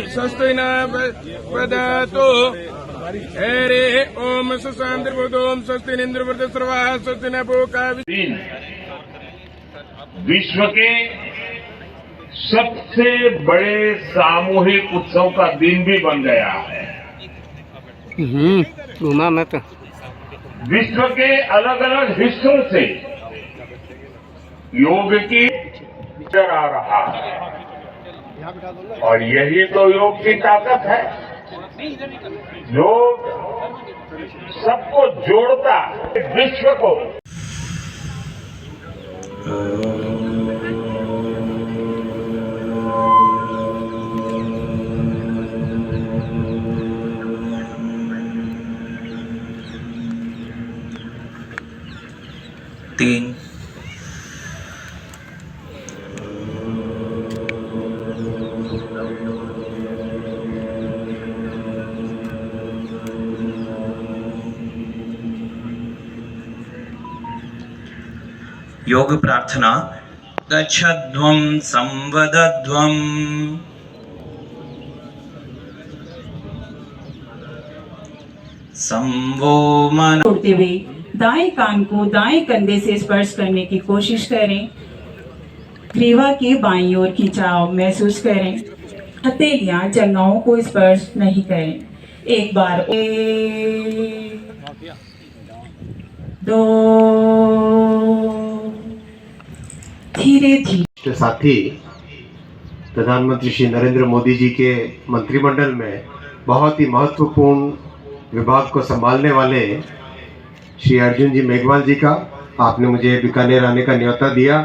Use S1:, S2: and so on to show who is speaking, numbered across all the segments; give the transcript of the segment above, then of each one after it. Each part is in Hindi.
S1: स्वस्ति न प्रदतो हरे ओम सुशांतिर्भूतोम स्वस्ति इंद्रवृद्धस्रवा स्वस्ति न भूका।
S2: विश्व के सबसे बड़े सामूहिक उत्सव का दिन भी बन गया है।
S3: घुमा मत।
S2: विश्व के अलग अलग हिस्सों से योग की नजर आ रहा है और यही तो योग की ताकत है। योग सबको जोड़ता है, विश्व को।
S4: तीन योग प्रार्थना। गच्छध्वं संवदध्वं संवो मन।
S5: छोड़ते हुए दाएं कान को दाएं कंधे से स्पर्श करने की कोशिश करें। ग्रीवा के बाईं ओर खिंचाव महसूस करें। हथेलियां जंघाओं को स्पर्श नहीं करें। एक बार, 1 2 धीरे धीरे।
S6: साथी प्रधानमंत्री श्री नरेंद्र मोदी जी के मंत्रिमंडल में बहुत ही महत्वपूर्ण विभाग को संभालने वाले श्री अर्जुन जी मेघवाल जी का आपने मुझे बीकानेर आने का न्योता दिया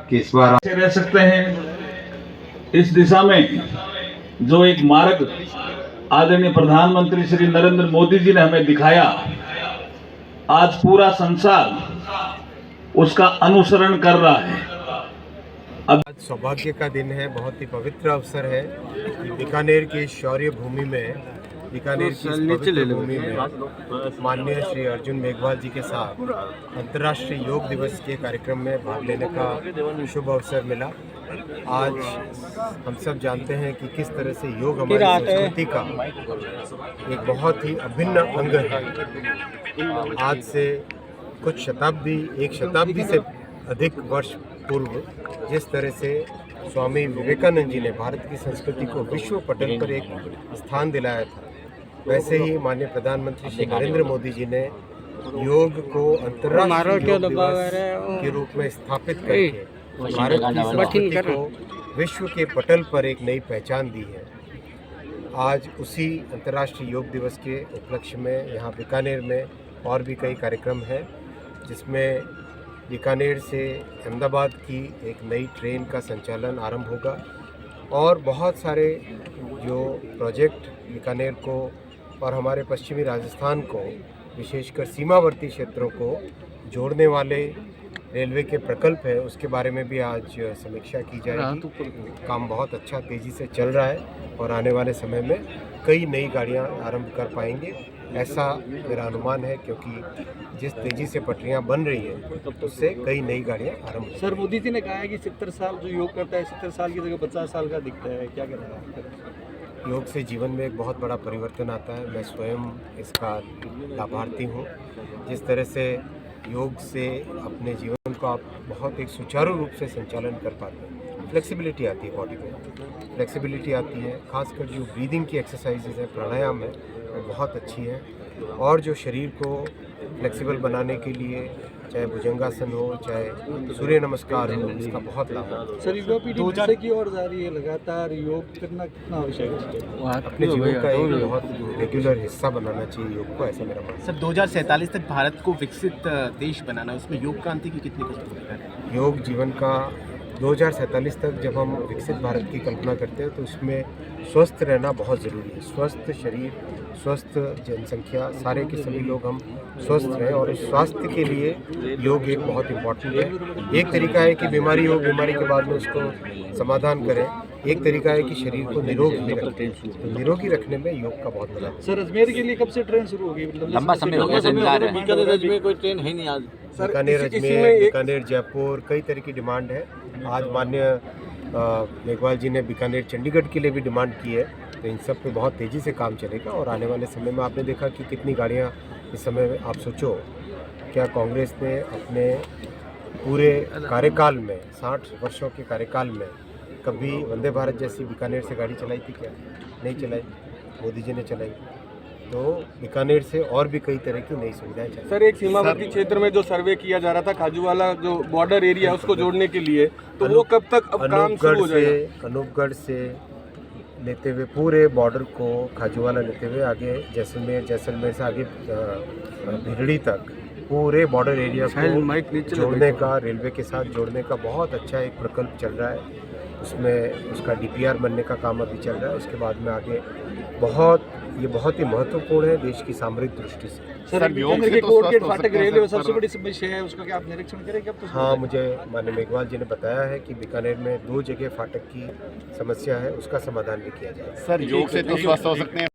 S6: कि इस बार
S2: रह सकते हैं। इस दिशा में जो एक मार्ग आदरणीय प्रधानमंत्री श्री नरेंद्र मोदी जी ने हमें दिखाया, आज पूरा संसार उसका अनुसरण कर रहा है।
S6: आज सौभाग्य का दिन है, बहुत ही पवित्र अवसर है। बीकानेर की शौर्य भूमि में, बीकानेर की पवित्र भूमि में माननीय श्री अर्जुन मेघवाल जी के साथ अंतर्राष्ट्रीय योग दिवस के कार्यक्रम में भाग लेने का शुभ अवसर मिला। आज हम सब जानते हैं कि किस तरह से योग हमारी संस्कृति का एक बहुत ही अभिन्न अंग है। आज से कुछ एक शताब्दी से अधिक वर्ष पूर्व जिस तरह से स्वामी विवेकानंद जी ने भारत की संस्कृति को विश्व पटल पर एक स्थान दिलाया था, वैसे ही माननीय प्रधानमंत्री श्री नरेंद्र मोदी जी ने योग को अंतर्राष्ट्रीय योग दिवस के रूप में स्थापित करके भारत की संस्कृति को विश्व के पटल पर एक नई पहचान दी है। आज उसी अंतर्राष्ट्रीय योग दिवस के उपलक्ष्य में यहाँ बीकानेर में और भी कई कार्यक्रम हैं, जिसमें बीकानेर से अहमदाबाद की एक नई ट्रेन का संचालन आरंभ होगा और बहुत सारे जो प्रोजेक्ट बीकानेर को और हमारे पश्चिमी राजस्थान को, विशेषकर सीमावर्ती क्षेत्रों को जोड़ने वाले रेलवे के प्रकल्प है, उसके बारे में भी आज समीक्षा की जाएगी। काम बहुत अच्छा तेज़ी से चल रहा है और आने वाले समय में कई नई गाड़ियां आरंभ कर पाएंगे, ऐसा मेरा अनुमान है, क्योंकि जिस तेज़ी से पटरियां बन रही हैं उससे कई नई गाड़ियां आरंभ।
S7: सर, मोदी जी ने कहा है कि 70 साल जो योग करता है 70 साल की जगह 50 साल का दिखता है, क्या कहना है?
S6: योग से जीवन में एक बहुत बड़ा परिवर्तन आता है। मैं स्वयं इसका लाभार्थी हूँ। जिस तरह से योग से अपने जीवन को आप बहुत एक सुचारू रूप से संचालन कर पाते हैं, फ्लेक्सिबिलिटी आती है, बॉडी में फ्लेक्सिबिलिटी आती है। खासकर जो ब्रीदिंग की एक्सरसाइजेज है, प्राणायाम है, वो बहुत अच्छी है। और जो शरीर को फ्लेक्सिबल बनाने के लिए चाहे भुजंगासन हो, चाहे सूर्य नमस्कार हो, इसका बहुत लाभ है।
S7: सर, युवा पीढ़ी नशे की ओर जा रही है, लगातार योग करना कितना आवश्यक है?
S6: अपने जीवन का एक बहुत रेगुलर हिस्सा बनाना चाहिए योग को, ऐसा मेरा मानना है।
S3: सर, 2047 तक भारत को विकसित देश बनाना, उसमें योग क्रांति की कितनी भूमिका है?
S6: योग जीवन का 2047 तक जब हम विकसित भारत की कल्पना करते हैं तो उसमें स्वस्थ रहना बहुत ज़रूरी है। स्वस्थ शरीर, स्वस्थ जनसंख्या, सारे के सभी लोग हम स्वस्थ रहें, और उस स्वास्थ्य के लिए योग एक बहुत इम्पॉर्टेंट है। एक तरीका है कि बीमारी हो, बीमारी के बाद में उसको समाधान करें, एक तरीका है कि शरीर को निरोगी रखें, तो निरोगी रखने में योग का बहुत मदद है।
S7: सर अजमेर के लिए कब से ट्रेन शुरू होगी?
S8: लंबा समय हो गया
S7: बीकानेर अजमेर कोई ट्रेन है नहीं आज।
S6: बीकानेर अजमेर, बीकानेर जयपुर, कई तरह की डिमांड है। आज माननीय मेघवाल जी ने बीकानेर चंडीगढ़ के लिए भी डिमांड की है, तो इन सब पे बहुत तेज़ी से काम चलेगा। और आने वाले समय में आपने देखा कि कितनी गाड़ियाँ इस समय में, आप सोचो क्या कांग्रेस ने अपने पूरे कार्यकाल में 60 वर्षों के कार्यकाल में कभी वंदे भारत जैसी बीकानेर से गाड़ी चलाई थी क्या? नहीं चलाई, मोदी जी ने चलाई। तो बीकानेर से और भी कई तरह की नई सुविधाएं चाहिए।
S7: सर एक सीमावर्ती क्षेत्र में जो सर्वे किया जा रहा था खाजूवाला जो बॉर्डर एरिया है उसको जोड़ने के लिए, तो वो कब तक अब काम शुरू हो जाएगा?
S6: अनूपगढ़ से लेते हुए पूरे बॉर्डर को खाजूवाला लेते हुए आगे जैसलमेर से आगे भिरड़ी तक पूरे बॉर्डर एरिया को जोड़ने का, रेलवे के साथ जोड़ने का बहुत अच्छा एक प्रकल्प चल रहा है। उसमें उसका DPR बनने का काम अभी चल रहा है। उसके बाद में आगे ये बहुत ही महत्वपूर्ण है देश की सामरिक दृष्टि से।
S7: सर बीकानेर के कोर्ट फाटक रेलवे सबसे बड़ी समस्या है, उसका क्या आप निरीक्षण करेंगे अब?
S6: हाँ, मुझे माननीय मेघवाल जी ने बताया है कि बीकानेर में 2 जगह फाटक की समस्या है, उसका समाधान भी किया जाएगा।
S8: सर योग से तो स्वस्थ हो सकते हैं।